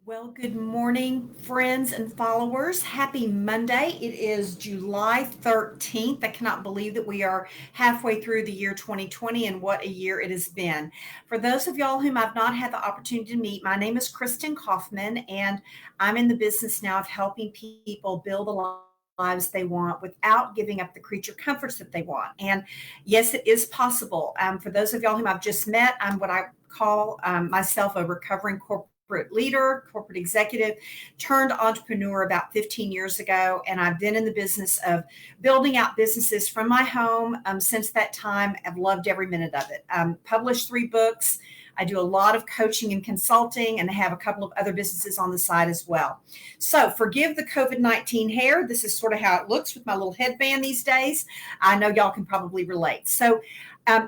Well, good morning, friends and followers. Happy Monday. It is July 13th. I cannot believe that we are halfway through the year 2020 and what a year it has been. For those of y'all whom I've not had the opportunity to meet, my name is Kristin Kaufman, and I'm in the business now of helping people build the lives they want without giving up the creature comforts that they want. And yes, it is possible. For those of y'all whom I've just met, I'm what I call myself a recovering corporate leader, corporate executive, turned entrepreneur about 15 years ago. And I've been in the business of building out businesses from my home since that time. I've loved every minute of it. Published 3 books. I do a lot of coaching and consulting and have a couple of other businesses on the side as well. So forgive the COVID-19 hair. This is sort of how it looks with my little headband these days. I know y'all can probably relate. So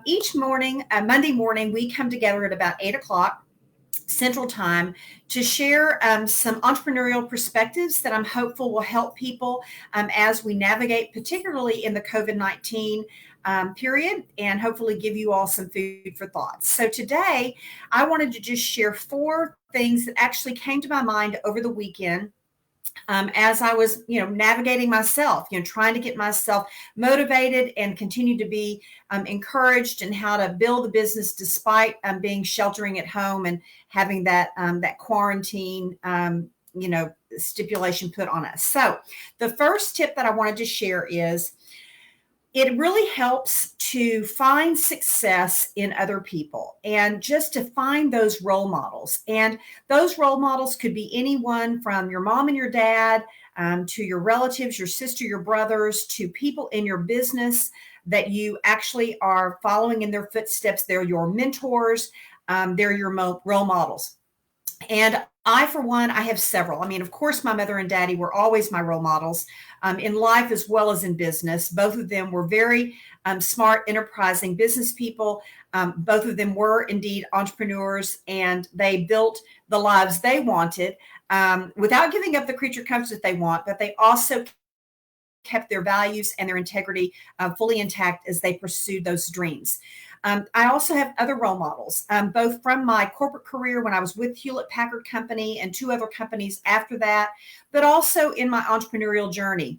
each morning, Monday morning, we come together at about 8 o'clock Central Time to share some entrepreneurial perspectives that I'm hopeful will help people as we navigate, particularly in the COVID-19 period, and hopefully give you all some food for thought. So today, I wanted to just share 4 things that actually came to my mind over the weekend as I was, navigating myself, trying to get myself motivated and continue to be encouraged in how to build a business despite being sheltering at home and having that quarantine, stipulation put on us. So the first tip that I wanted to share is it really helps to find success in other people and just to find those role models. And those role models could be anyone from your mom and your dad to your relatives, your sister, your brothers, to people in your business that you actually are following in their footsteps. They're your mentors. They're your role models. And I, for one, I have several. I mean, of course, my mother and daddy were always my role models in life as well as in business. Both of them were very smart, enterprising business people. Both of them were indeed entrepreneurs, and they built the lives they wanted without giving up the creature comforts that they want, but they also kept their values and their integrity fully intact as they pursued those dreams. I also have other role models, both from my corporate career when I was with Hewlett-Packard Company and 2 other companies after that, but also in my entrepreneurial journey.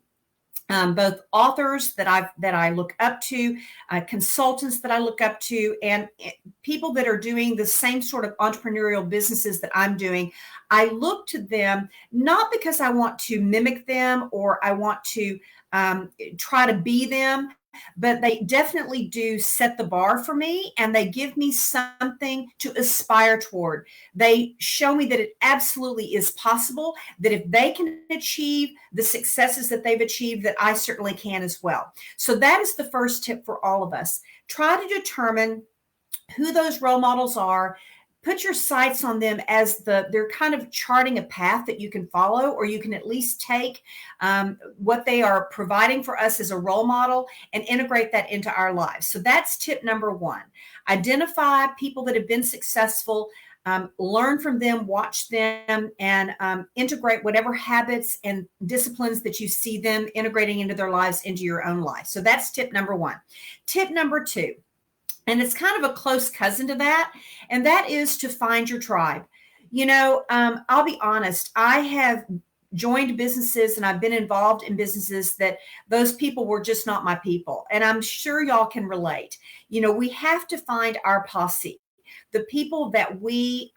Both authors that I look up to, consultants that I look up to, and people that are doing the same sort of entrepreneurial businesses that I'm doing. I look to them not because I want to mimic them or I want to try to be them, but they definitely do set the bar for me, and they give me something to aspire toward. They show me that it absolutely is possible, that if they can achieve the successes that they've achieved, that I certainly can as well. So that is the first tip for all of us. Try to determine who those role models are. Put your sights on them as they're kind of charting a path that you can follow, or you can at least take what they are providing for us as a role model and integrate that into our lives. So that's tip number 1. Identify people that have been successful, learn from them, watch them, and integrate whatever habits and disciplines that you see them integrating into their lives into your own life. So that's tip number 1. Tip number 2. And it's kind of a close cousin to that. And that is to find your tribe. I'll be honest, I have joined businesses and I've been involved in businesses that those people were just not my people. And I'm sure y'all can relate. We have to find our posse, the people that we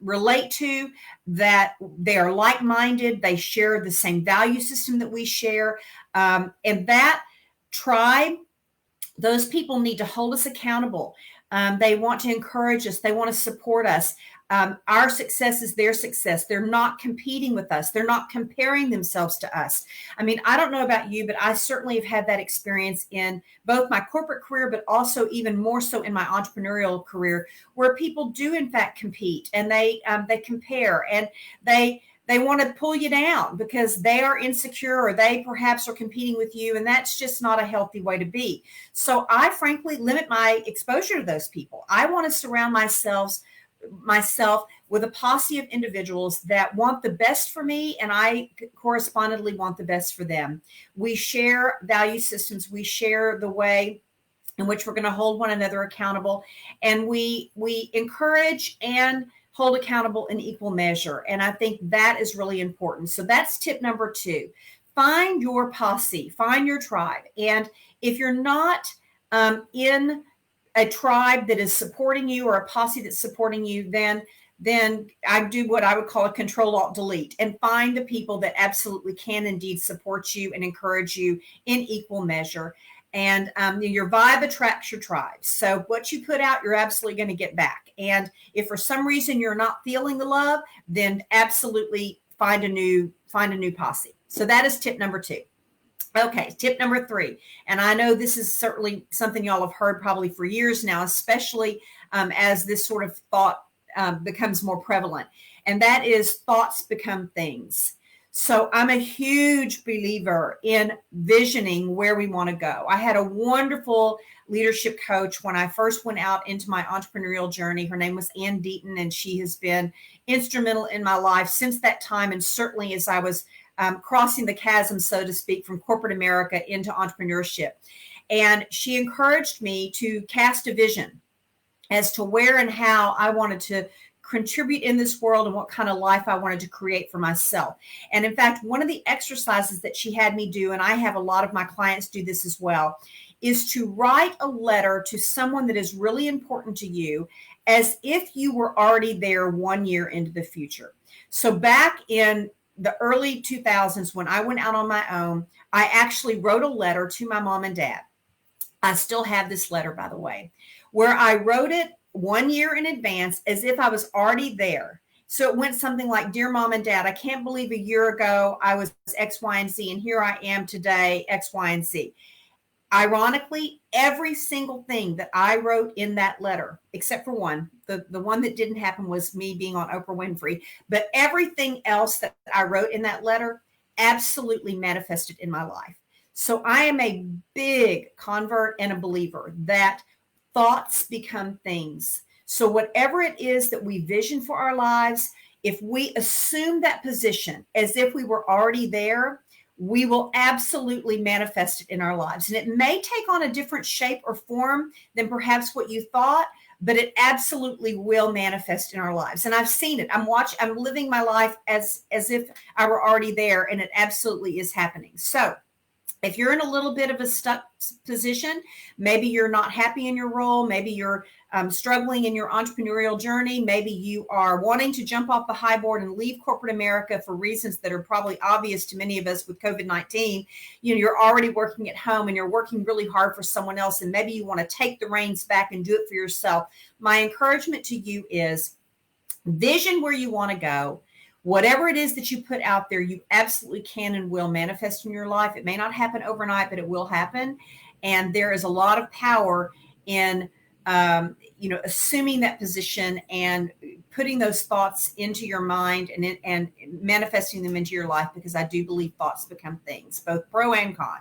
relate to, that they are like-minded, they share the same value system that we share. And that tribe, those people need to hold us accountable. They want to encourage us. They want to support us. Our success is their success. They're not competing with us. They're not comparing themselves to us. I mean, I don't know about you, but I certainly have had that experience in both my corporate career, but also even more so in my entrepreneurial career, where people do in fact compete, and they compare, and they want to pull you down because they are insecure, or they perhaps are competing with you. And that's just not a healthy way to be. So I frankly limit my exposure to those people. I want to surround myself with a posse of individuals that want the best for me, and I correspondingly want the best for them. We share value systems. We share the way in which we're going to hold one another accountable, and we encourage and hold accountable in equal measure. And I think that is really important. So that's tip number 2. Find your posse, find your tribe. And if you're not in a tribe that is supporting you or a posse that's supporting you, then I do what I would call a Control-Alt-Delete and find the people that absolutely can indeed support you and encourage you in equal measure. And your vibe attracts your tribe. So what you put out, you're absolutely going to get back. And if for some reason you're not feeling the love, then absolutely find a new posse. So that is tip number 2. Okay, tip number 3. And I know this is certainly something y'all have heard probably for years now, especially as this sort of thought becomes more prevalent. And that is thoughts become things. So I'm a huge believer in visioning where we want to go. I had a wonderful leadership coach when I first went out into my entrepreneurial journey. Her name was Ann Deaton, and she has been instrumental in my life since that time. And certainly as I was crossing the chasm, so to speak, from corporate America into entrepreneurship. And she encouraged me to cast a vision as to where and how I wanted to contribute in this world and what kind of life I wanted to create for myself. And in fact, one of the exercises that she had me do, and I have a lot of my clients do this as well, is to write a letter to someone that is really important to you as if you were already there 1 year into the future. So back in the early 2000s, when I went out on my own, I actually wrote a letter to my mom and dad. I still have this letter, by the way, where I wrote it 1 year in advance as if I was already there. So it went something like, Dear Mom and Dad, I can't believe a year ago I was X, Y, and Z, and here I am today, X, Y, and Z. Ironically, every single thing that I wrote in that letter, except for one, the one that didn't happen was me being on Oprah Winfrey, but everything else that I wrote in that letter absolutely manifested in my life. So I am a big convert and a believer that thoughts become things. So whatever it is that we vision for our lives, if we assume that position as if we were already there, we will absolutely manifest it in our lives. And it may take on a different shape or form than perhaps what you thought, but it absolutely will manifest in our lives. And I've seen it. I'm living my life as if I were already there, and it absolutely is happening. So if you're in a little bit of a stuck position, maybe you're not happy in your role, maybe you're struggling in your entrepreneurial journey, maybe you are wanting to jump off the high board and leave corporate America for reasons that are probably obvious to many of us with COVID-19. You're already working at home and you're working really hard for someone else, and maybe you want to take the reins back and do it for yourself. My encouragement to you is vision where you want to go. Whatever it is that you put out there, you absolutely can and will manifest in your life. It may not happen overnight, but it will happen. And there is a lot of power in, assuming that position and putting those thoughts into your mind and manifesting them into your life, because I do believe thoughts become things, both pro and con.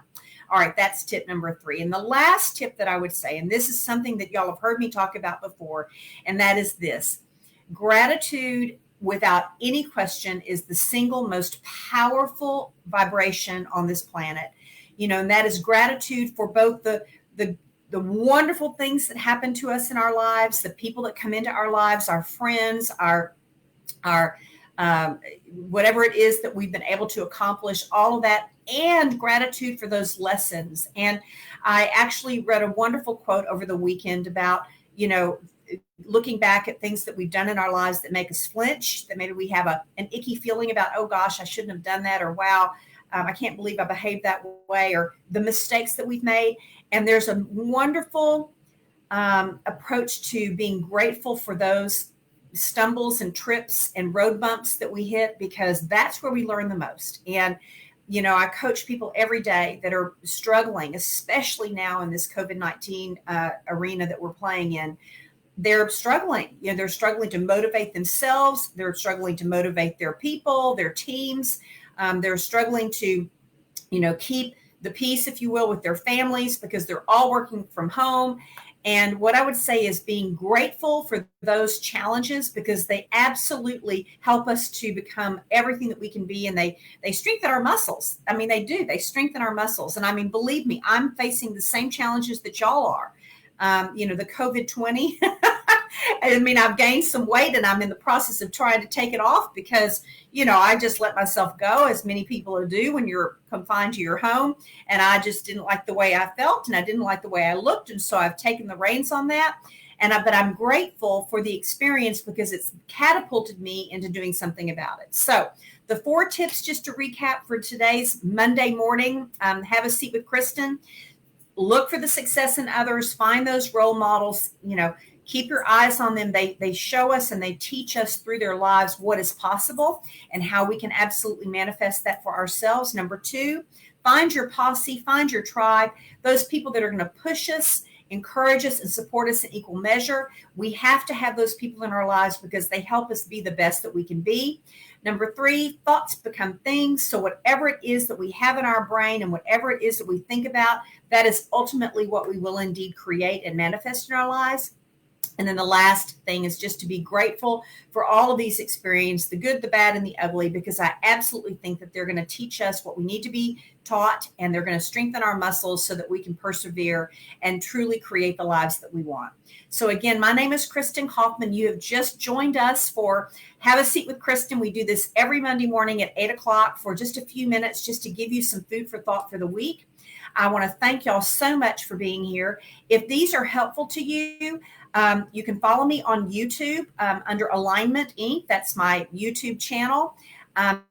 All right, that's tip number 3. And the last tip that I would say, and this is something that y'all have heard me talk about before, and that is this: gratitude, without any question, is the single most powerful vibration on this planet. And that is gratitude for both the wonderful things that happen to us in our lives, the people that come into our lives, our friends, our whatever it is that we've been able to accomplish, all of that, and gratitude for those lessons. And I actually read a wonderful quote over the weekend about, looking back at things that we've done in our lives that make us flinch, that maybe we have an icky feeling about, oh gosh, I shouldn't have done that, or wow, I can't believe I behaved that way, or the mistakes that we've made. And there's a wonderful approach to being grateful for those stumbles and trips and road bumps that we hit, because that's where we learn the most. And I coach people every day that are struggling, especially now in this COVID-19 arena that we're playing in. They're struggling. They're struggling to motivate themselves. They're struggling to motivate their people, their teams. They're struggling to, keep the peace, if you will, with their families, because they're all working from home. And what I would say is being grateful for those challenges, because they absolutely help us to become everything that we can be. And they strengthen our muscles. I mean, they do. They strengthen our muscles. And I mean, believe me, I'm facing the same challenges that y'all are. The COVID-20 I mean, I've gained some weight and I'm in the process of trying to take it off because, I just let myself go, as many people do when you're confined to your home. And I just didn't like the way I felt and I didn't like the way I looked. And so I've taken the reins on that. But I'm grateful for the experience because it's catapulted me into doing something about it. So the 4 tips, just to recap for today's Monday morning, have a seat with Kristin. Look for the success in others, find those role models, keep your eyes on them. They show us and they teach us through their lives what is possible and how we can absolutely manifest that for ourselves. Number 2, find your posse, find your tribe, those people that are going to push us, encourage us, and support us in equal measure. We have to have those people in our lives because they help us be the best that we can be. Number 3, thoughts become things. So whatever it is that we have in our brain and whatever it is that we think about, that is ultimately what we will indeed create and manifest in our lives. And then the last thing is just to be grateful for all of these experiences, the good, the bad, and the ugly, because I absolutely think that they're going to teach us what we need to be taught, and they're going to strengthen our muscles so that we can persevere and truly create the lives that we want. So again, my name is Kristin Kaufman. You have just joined us for Have a Seat with Kristin. We do this every Monday morning at 8 o'clock for just a few minutes, just to give you some food for thought for the week. I want to thank y'all so much for being here. If these are helpful to you, you can follow me on YouTube under Alignment Inc. That's my YouTube channel. And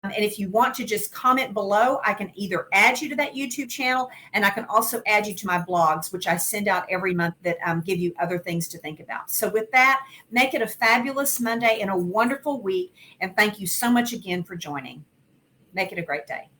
if you want to just comment below, I can either add you to that YouTube channel, and I can also add you to my blogs, which I send out every month that give you other things to think about. So with that, make it a fabulous Monday and a wonderful week. And thank you so much again for joining. Make it a great day.